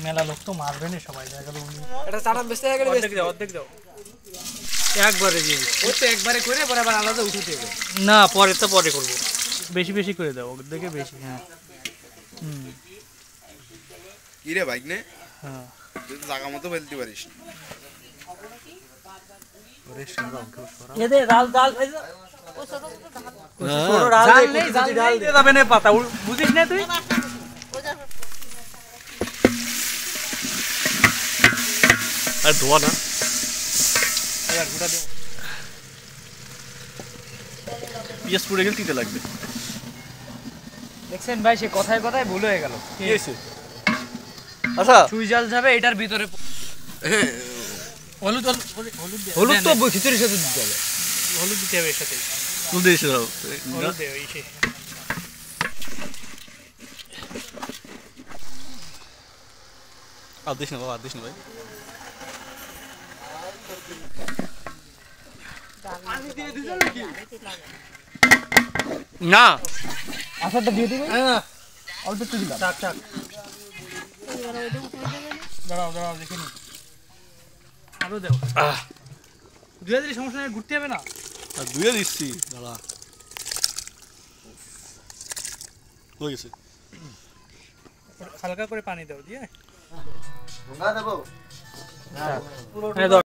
মেলা লোক তো মারবে না সবাই, দেখা গেল এটা চাটান বেচতে গেলে অর্ধেক দাও একবারে দিয়ে দিচ্ছি। ও তো একবারে করে পরে আবার আলাদা উঠে দেবে। না পরে করবো, বেশি বেশি করে দাও দেখে বেশি। হ্যাঁ কি রে বাইক নে, হ্যাঁ তুই তো জায়গা মতো ফেলতে পারিস। এদে ডাল ডাল খাইছো ছোট ডাল নেই, ডাল দিয়ে যাবে না পাতা, বুঝিস না তুই? আর ধোয়া না পিঁয়াজ পুড়ে গেলে তিতে লাগবে। দেখছেন ভাই, সে কথায় কথায় ভুল হয়ে গেল। কি হয়েছে? আচ্ছা চুই জাল যাবে এটার ভিতরে। হলুদ হলুদ তো খিচুড়ির সাথে দিতে হবে। হলুদ দিতে হবে এর সাথে, তুল দিয়েছে দাও। হলুদ দেও ইসে। আর দিস না বাবা, আর দিস না ভাই। না আচারটা দিয়ে দিবে। হ্যাঁ অল্প একটু দিলাম। চাক দাঁড়াও দেখে নি, আরো দেও। দুয়ে দিলে সমস্যা নেই, ঘুরতে হবে না। আর দুয়ে দিচ্ছি, দাঁড়া হয়ে গেছে। হালকা করে পানি দাও দিয়ে ঢোকা দেবো।